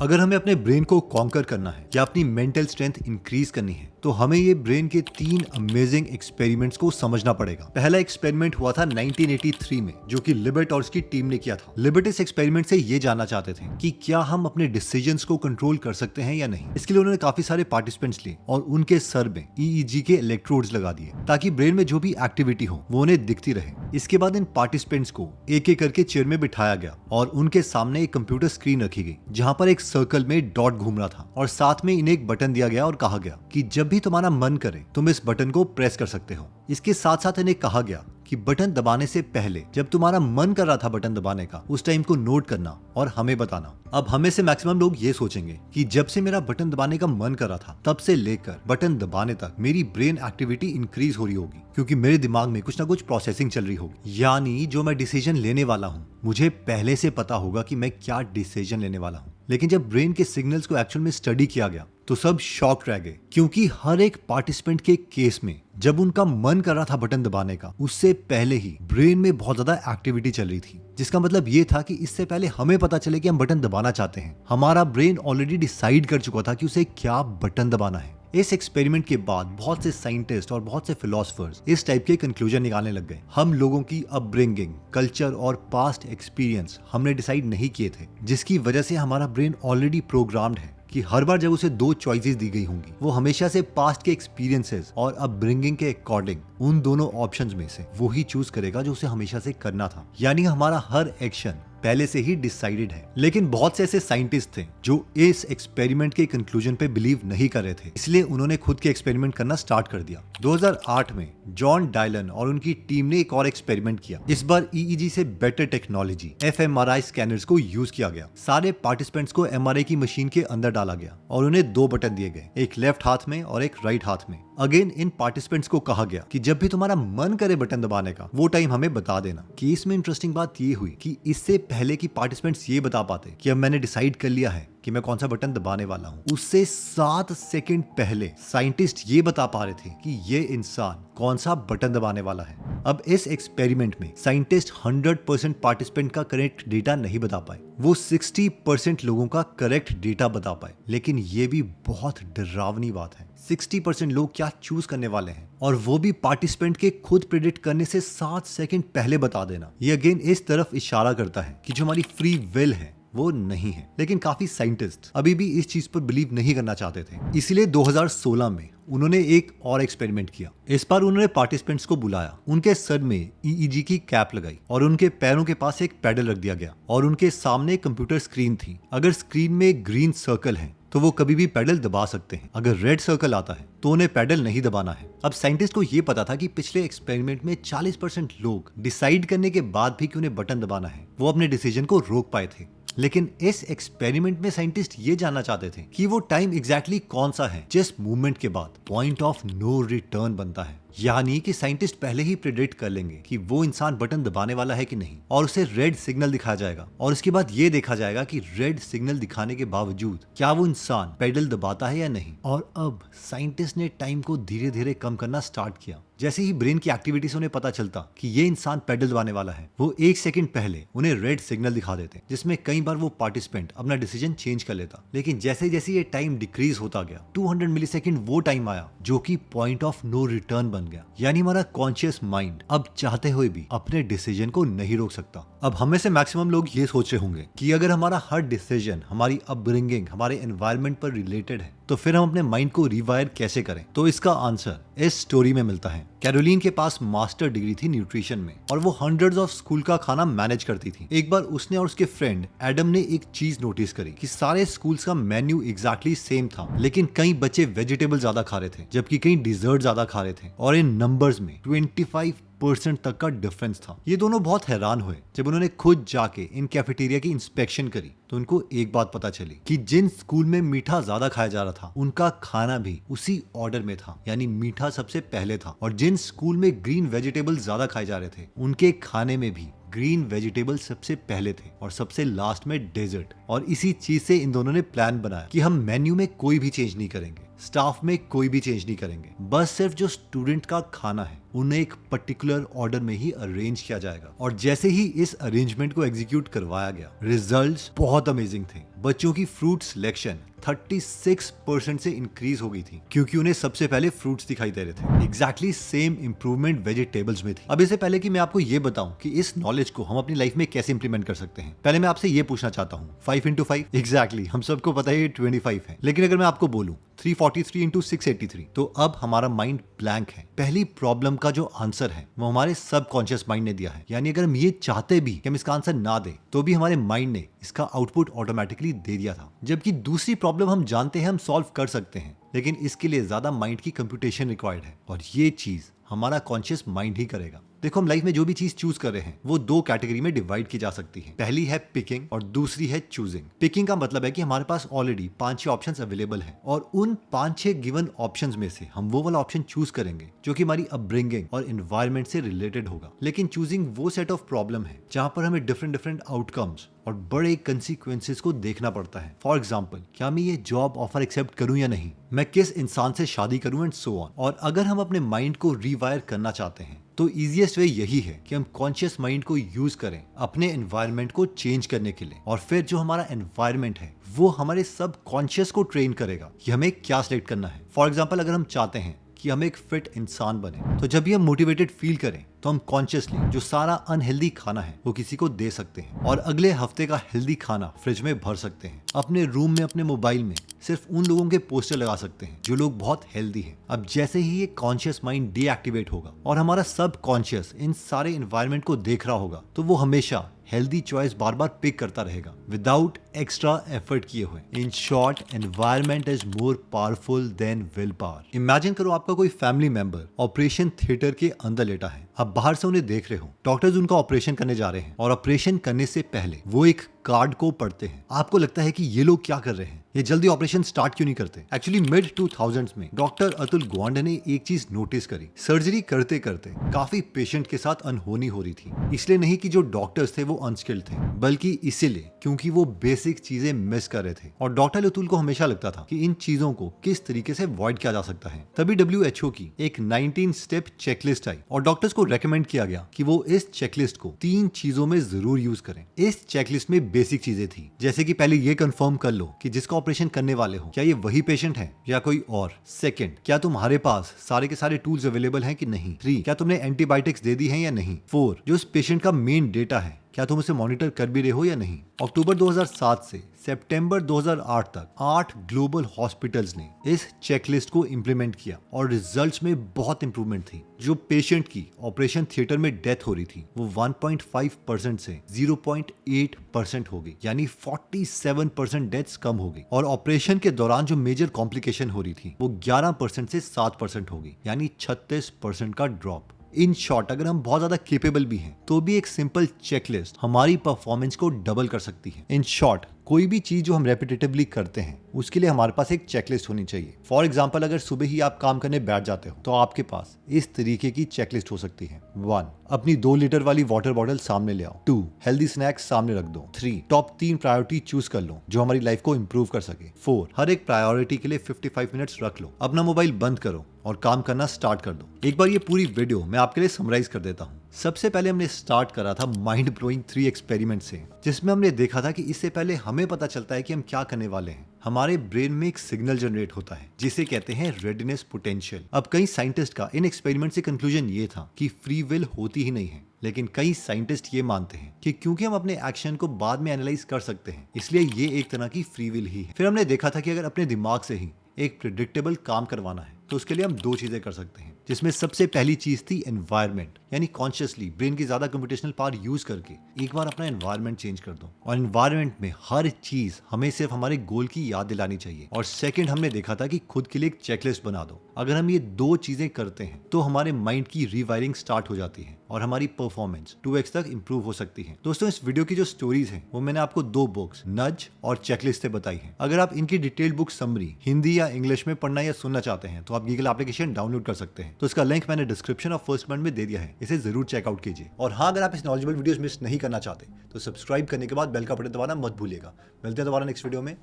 अगर हमें अपने ब्रेन को कॉन्कर करना है या अपनी मेंटल स्ट्रेंथ इंक्रीज करनी है तो हमें ये ब्रेन के 3 अमेजिंग एक्सपेरिमेंट्स को समझना पड़ेगा। पहला एक्सपेरिमेंट हुआ था 1983 में, जो कि लिबर्ट और उसकी टीम ने किया था। लिबर्ट इस एक्सपेरिमेंट से ये जानना चाहते थे कि क्या हम अपने डिसीजंस को कंट्रोल कर सकते हैं या नहीं। इसके लिए उन्होंने काफी सारे पार्टिसिपेंट्स लिए और उनके सर में ईईजी के इलेक्ट्रोड्स लगा दिए ताकि ब्रेन में जो भी एक्टिविटी हो वो उन्हें दिखती रहे। इसके बाद इन पार्टिसिपेंट्स को एक एक करके चेयर में बिठाया गया और उनके सामने एक कंप्यूटर स्क्रीन रखी गई जहां पर एक सर्कल में डॉट घूम रहा था और साथ में इन्हें एक बटन दिया गया और कहा गया कि जब भी तुम्हारा मन करे तुम इस बटन को प्रेस कर सकते हो। इसके साथ साथ इन्हें कहा गया कि बटन दबाने से पहले जब तुम्हारा मन कर रहा था बटन दबाने का, उस टाइम को नोट करना और हमें बताना। अब हमें से मैक्सिमम लोग ये सोचेंगे कि जब से मेरा बटन दबाने का मन कर रहा था तब से लेकर बटन दबाने तक मेरी ब्रेन एक्टिविटी इंक्रीज हो रही होगी, क्योंकि मेरे दिमाग में कुछ ना कुछ प्रोसेसिंग चल रही होगी। यानी जो मैं डिसीजन लेने वाला हूँ मुझे पहले से पता होगा कि मैं क्या डिसीजन लेने वाला हूँ। लेकिन जब ब्रेन के सिग्नल्स को एक्चुअल में स्टडी किया गया तो सब शॉक रह गए, क्योंकि हर एक पार्टिसिपेंट के केस में जब उनका मन कर रहा था बटन दबाने का, उससे पहले ही ब्रेन में बहुत ज्यादा एक्टिविटी चल रही थी। जिसका मतलब ये था कि इससे पहले हमें पता चले कि हम बटन दबाना चाहते हैं, हमारा ब्रेन ऑलरेडी डिसाइड कर चुका था कि उसे क्या बटन दबाना है। इस एक्सपेरिमेंट के बाद बहुत से साइंटिस्ट और बहुत से फिलोसफर्स इस टाइप के कंक्लूजन निकालने लग गए। हम लोगों की अपब्रिंगिंग, कल्चर और पास्ट एक्सपीरियंस हमने डिसाइड नहीं किए थे, जिसकी वजह से हमारा ब्रेन ऑलरेडी प्रोग्राम्ड है कि हर बार जब उसे 2 चॉइसेस दी गई होंगी वो हमेशा से पास्ट के एक्सपीरियंसेस और अपब्रिंगिंग के अकॉर्डिंग उन दोनों ऑप्शंस में से वो ही चूज करेगा जो उसे हमेशा से करना था। यानी हमारा हर एक्शन पहले से ही डिसाइडेड है। लेकिन बहुत से ऐसे साइंटिस्ट थे जो इस एक्सपेरिमेंट के कंक्लूजन पे बिलीव नहीं कर रहे थे, इसलिए उन्होंने खुद के एक्सपेरिमेंट करना स्टार्ट कर दिया। 2008 में जॉन डायलन और उनकी टीम ने एक और एक्सपेरिमेंट किया। इस बार ईईजी से बेटर टेक्नोलॉजी एफएमआरआई स्कैनर्स को यूज किया गया। सारे पार्टिसिपेंट्स को एमआरआई की मशीन के अंदर डाला गया और उन्हें 2 बटन दिए गए, एक लेफ्ट हाथ में और एक राइट हाथ में। अगेन इन पार्टिसिपेंट्स को कहा गया कि जब भी तुम्हारा मन करे बटन दबाने का वो टाइम हमें बता देना। केस में इंटरेस्टिंग बात ये हुई कि इससे पहले कि पार्टिसिपेंट्स ये बता पाते कि अब मैंने डिसाइड कर लिया है कि मैं कौन सा बटन दबाने वाला हूँ, उससे 7 सेकंड पहले साइंटिस्ट ये बता पा रहे थे कि ये इंसान कौन सा बटन दबाने वाला है। अब इस एक्सपेरिमेंट में साइंटिस्ट 100% पार्टिसिपेंट का करेक्ट डेटा नहीं बता पाए, वो 60% लोगों का करेक्ट डेटा बता पाए। लेकिन ये भी बहुत डरावनी बात है, 60% लोग क्या चूज करने वाले हैं और वो भी पार्टिसिपेंट के खुद प्रेडिक्ट करने से 7 सेकंड पहले बता देना। ये अगेन इस तरफ इशारा करता है कि जो हमारी फ्री विल है वो नहीं है। लेकिन काफी साइंटिस्ट अभी भी इस चीज पर बिलीव नहीं करना चाहते थे, इसलिए 2016 में उन्होंने एक और एक्सपेरिमेंट किया। इस बार उन्होंने पार्टिसिपेंट्स को बुलाया, उनके सर में ईईजी की कैप लगाई और उनके पैरों के पास एक पैडल रख दिया गया और उनके सामने एक कंप्यूटर स्क्रीन थी। अगर स्क्रीन में ग्रीन सर्कल है तो वो कभी भी पैडल दबा सकते हैं, अगर रेड सर्कल आता है तो उन्हें पैडल नहीं दबाना है। अब साइंटिस्ट को ये पता था कि पिछले एक्सपेरिमेंट में 40% लोग डिसाइड करने के बाद भी कि उन्हें बटन दबाना है वो अपने डिसीजन को रोक पाए थे। लेकिन इस एक्सपेरिमेंट में साइंटिस्ट ये जानना चाहते थे कि वो टाइम एग्जैक्टली कौन सा है जिस मूवमेंट के बाद पॉइंट ऑफ नो रिटर्न बनता है। यानी कि साइंटिस्ट पहले ही प्रेडिक्ट कर लेंगे कि वो इंसान बटन दबाने वाला है कि नहीं और उसे रेड सिग्नल दिखाया जाएगा और उसके बाद ये देखा जाएगा कि रेड सिग्नल दिखाने के बावजूद क्या वो इंसान पेडल दबाता है या नहीं। और अब साइंटिस्ट ने टाइम को धीरे धीरे कम करना स्टार्ट किया। जैसे ही ब्रेन की एक्टिविटी से उन्हें पता चलता कि ये इंसान पेडल दबाने वाला है, वो 1 सेकंड पहले उन्हें रेड सिग्नल दिखा देते, जिसमें कई बार वो पार्टिसिपेंट अपना डिसीजन चेंज कर लेता। लेकिन जैसे जैसे ये टाइम डिक्रीज होता गया, 200 मिलीसेकंड वो टाइम आया जो कि पॉइंट ऑफ नो रिटर्न बन गया। यानी हमारा कॉन्शियस माइंड अब चाहते हुए भी अपने डिसीजन को नहीं रोक सकता। अब हमें से मैक्सिमम लोग ये सोच रहे होंगे कि अगर हमारा हर डिसीजन हमारी अपब्रिंगिंग, हमारे एनवायरनमेंट पर रिलेटेड है तो फिर हम अपने माइंड को रिवायर कैसे करें। तो इसका आंसर इस स्टोरी में मिलता है। कैरोलिन के पास मास्टर डिग्री थी न्यूट्रिशन में और वो हंड्रेड्स ऑफ स्कूल का खाना मैनेज करती थी। एक बार उसने और उसके फ्रेंड एडम ने एक चीज नोटिस करी कि सारे स्कूल्स का मेन्यू एग्जैक्टली सेम था, लेकिन कई बच्चे वेजिटेबल ज्यादा खा रहे थे जबकि कई डिजर्ट ज्यादा खा रहे थे और इन नंबर्स में 25% तक का डिफरेंस था। ये दोनों बहुत हैरान हुए जब उन्होंने खुद जाके इन कैफेटेरिया की इंस्पेक्शन करी तो उनको एक बात पता चली कि जिन स्कूल में मीठा ज्यादा खाया जा रहा था उनका खाना भी उसी ऑर्डर में था, यानी मीठा सबसे पहले था। और जिन स्कूल में ग्रीन वेजिटेबल ज्यादा खाए जा रहे थे उनके खाने में भी ग्रीन वेजिटेबल सबसे पहले थे और सबसे लास्ट में डेजर्ट। और इसी चीज से इन दोनों ने प्लान बनाया कि हम मेन्यू में कोई भी चेंज नहीं करेंगे, स्टाफ में कोई भी चेंज नहीं करेंगे, बस सिर्फ जो स्टूडेंट का खाना है उन्हें एक पर्टिकुलर ऑर्डर में ही अरेंज किया जाएगा। और जैसे ही इस अरेंजमेंट को एग्जीक्यूट करवाया गया, रिजल्ट्स बहुत अमेजिंग थे। बच्चों की फ्रूट सिलेक्शन 36% से इंक्रीज हो गई थी क्योंकि उन्हें सबसे पहले फ्रूट्स दिखाई दे रहे थे। एग्जैक्टली सेम इंप्रूवमेंट वेजिटेबल्स में थी। अब इससे पहले कि मैं आपको ये बताऊं कि इस नॉलेज को हम अपनी लाइफ में कैसे इंप्लीमेंट कर सकते हैं, पहले मैं आपसे ये पूछना चाहता हूँ 5 into 5 एग्जैक्टली हम सबको पता है ये 25 है, लेकिन अगर मैं आपको बोलूं 343 into 683 तो अब हमारा माइंड ब्लैंक है। पहली प्रॉब्लम का जो आंसर है वो हमारे सबकॉन्शियस माइंड ने दिया है। यानी अगर हम ये चाहते भी कि हम इसका आंसर ना दे तो भी हमारे माइंड ने इसका आउटपुट ऑटोमेटिकली दे दिया था। जबकि दूसरी प्रॉब्लम हम जानते हैं हम सॉल्व कर सकते हैं, लेकिन इसके लिए ज्यादा माइंड की कंप्यूटेशन रिक्वायर्ड है और ये चीज हमारा कॉन्शियस माइंड ही करेगा। देखो हम लाइफ में जो भी चीज चूज कर रहे हैं वो दो कैटेगरी में डिवाइड की जा सकती है। पहली है पिकिंग और दूसरी है चूजिंग। पिकिंग का मतलब है कि हमारे पास ऑलरेडी 5-6 ऑप्शंस अवेलेबल हैं और उन 5-6 गिवन ऑप्शंस में से हम वो वाला ऑप्शन चूज करेंगे जो कि हमारी अपब्रिंगिंग और एनवायरनमेंट से रिलेटेड होगा। लेकिन चूजिंग वो सेट ऑफ प्रॉब्लम है जहां पर हमें डिफरेंट आउटकम्स और बड़े कंसिक्वेंसेस को देखना पड़ता है। फॉर एग्जाम्पल, क्या मैं ये जॉब ऑफर एक्सेप्ट करूं या नहीं, मैं किस इंसान से शादी करूं एंड सो ऑन। और अगर हम अपने माइंड को रीवायर करना चाहते हैं तो इजीएस्ट वे यही है कि हम कॉन्शियस माइंड को यूज करें अपने एनवायरनमेंट को चेंज करने के लिए, और फिर जो हमारा एनवायरनमेंट है वो हमारे सब कॉन्शियस को ट्रेन करेगा कि हमें क्या सिलेक्ट करना है। फॉर एग्जाम्पल, अगर हम चाहते हैं कि हम एक फिट इंसान बने तो जब भी हम मोटिवेटेड फील करें तो हम कॉन्शियसली जो सारा अनहेल्दी खाना है वो किसी को दे सकते हैं और अगले हफ्ते का हेल्दी खाना फ्रिज में भर सकते हैं। अपने रूम में अपने मोबाइल में सिर्फ उन लोगों के पोस्टर लगा सकते हैं जो लोग बहुत हेल्दी हैं। अब जैसे ही ये कॉन्शियस माइंड डीएक्टिवेट होगा और हमारा सब कॉन्शियस इन सारे एनवायरनमेंट को देख रहा होगा तो वो हमेशा हेल्दी चॉइस बार बार पिक करता रहेगा विदाउट एक्स्ट्रा एफर्ट किए हुए। In short, environment is more powerful than will power. Imagine करो आपका कोई फैमिली मेंबर ऑपरेशन थिएटर के अंदर लेटा है, आप बाहर से उन्हें देख रहे हो, डॉक्टर्स उनका ऑपरेशन करने जा रहे हैं और ऑपरेशन करने से पहले वो एक कार्ड को पढ़ते हैं। आपको लगता है कि ये लोग क्या कर रहे हैं, ये जल्दी ऑपरेशन स्टार्ट क्यों नहीं करते। एक्चुअली मिड 2000s में डॉक्टर अतुल गवांडे ने एक चीज नोटिस करी। सर्जरी करते करते काफी पेशेंट के साथ अनहोनी हो रही थी। इसलिए नहीं कि जो डॉक्टर्स थे वो अनस्किल्ड थे, बल्कि इसीलिए क्योंकि वो बेसिक चीजें मिस कर रहे थे। और डॉक्टर अतुल को हमेशा लगता था कि इन चीजों को किस तरीके से अवॉइड किया जा सकता है। तभी WHO की एक 19 स्टेप चेकलिस्ट आई और डॉक्टर्स को रेकमेंड किया गया कि वो इस चेकलिस्ट को 3 चीजों में जरूर यूज करें। इस चेकलिस्ट में बेसिक चीजें थी, जैसे कि पहले ये कंफर्म कर लो कि जिसका ऑपरेशन करने वाले हो क्या ये वही पेशेंट है या कोई और। सेकंड, क्या तुम्हारे पास सारे के सारे टूल्स अवेलेबल हैं कि नहीं। 3, क्या तुमने एंटीबायोटिक्स दे दी हैं या नहीं। 4, जो उस पेशेंट का मेन डेटा है क्या तुम उसे मॉनिटर कर भी रहे हो या नहीं। अक्टूबर 2007 से सितंबर 2008 तक 8 ग्लोबल हॉस्पिटल्स ने इस चेकलिस्ट को इंप्लीमेंट किया और रिजल्ट्स में बहुत इंप्रूवमेंट थी। जो पेशेंट की ऑपरेशन थिएटर में डेथ हो रही थी वो 1.5% से 0.8% हो गई, यानी 47% डेथ्स कम हो गई। और ऑपरेशन के दौरान जो मेजर कॉम्प्लिकेशन हो रही थी वो 11% से 7% हो गई, यानी 36% का ड्रॉप। इन शॉर्ट, अगर हम बहुत ज्यादा केपेबल भी हैं तो भी एक सिंपल चेकलिस्ट हमारी परफॉर्मेंस को डबल कर सकती है। इन शॉर्ट, कोई भी चीज जो हम रेपिटेटिवली करते हैं उसके लिए हमारे पास एक चेकलिस्ट होनी चाहिए। फॉर एग्जांपल, अगर सुबह ही आप काम करने बैठ जाते हो तो आपके पास इस तरीके की चेकलिस्ट हो सकती है। 1, अपनी 2 लीटर वाली वाटर बॉटल सामने ले आओ। 2, हेल्दी स्नैक्स सामने रख दो। 3, टॉप 3 प्रायोरिटी चूज कर लो जो हमारी लाइफ को इंप्रूव कर सके। 4, हर एक प्रायोरिटी के लिए 55 मिनट्स रख लो। अपना मोबाइल बंद करो और काम करना स्टार्ट कर दो। एक बार ये पूरी वीडियो मैं आपके लिए समराइज कर देता हूँ। सबसे पहले हमने स्टार्ट करा था माइंड ब्लोइंग 3 एक्सपेरिमेंट से, जिसमें हमने देखा था कि इससे पहले हमें पता चलता है कि हम क्या करने वाले हैं, हमारे ब्रेन में एक सिग्नल जनरेट होता है जिसे कहते हैं रेडिनेस पोटेंशियल। अब कई साइंटिस्ट का इन एक्सपेरिमेंट से कंक्लूजन ये था कि फ्री विल होती ही नहीं है, लेकिन कई साइंटिस्ट ये मानते हैं कि क्योंकि हम अपने एक्शन को बाद में एनालाइज कर सकते हैं इसलिए ये एक तरह की फ्री विल ही है। फिर हमने देखा था कि अगर अपने दिमाग से ही एक प्रिडिक्टेबल काम करवाना है तो उसके लिए हम 2 चीजें कर सकते हैं, जिसमें सबसे पहली चीज थी एनवायरनमेंट, यानी कॉन्शियसली ब्रेन की ज्यादा कंप्यूटेशनल पावर यूज करके एक बार अपना एनवायरनमेंट चेंज कर दो। और एनवायरनमेंट में हर चीज हमें सिर्फ हमारे गोल की याद दिलानी चाहिए। और सेकंड, हमने देखा था कि खुद के लिए एक चेकलिस्ट बना दो। अगर हम ये 2 चीजें करते हैं तो हमारे माइंड की रीवायरिंग स्टार्ट हो जाती है और हमारी परफॉर्मेंस 2x तक इंप्रूव हो सकती है। दोस्तों, इस वीडियो की जो स्टोरीज हैं वो मैंने आपको 2 बुक्स नज और चेकलिस्ट से बताई है। अगर आप इनकी डिटेल्ड बुक समरी हिंदी या इंग्लिश में पढ़ना या सुनना चाहते हैं तो आप गूगल एप्लीकेशन डाउनलोड कर सकते हैं। तो इसका लिंक मैंने डिस्क्रिप्शन और फर्स्ट कमेंट में दे दिया है, इसे जरूर चेकआउट कीजिए। और हाँ, अगर आप इस नॉलेजेबल वीडियोस मिस नहीं करना चाहते तो सब्सक्राइब करने के बाद बेल का बटन दबाना मत भूलिएगा। मिलते हैं दोबारा नेक्स्ट वीडियो में।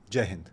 जय हिंद।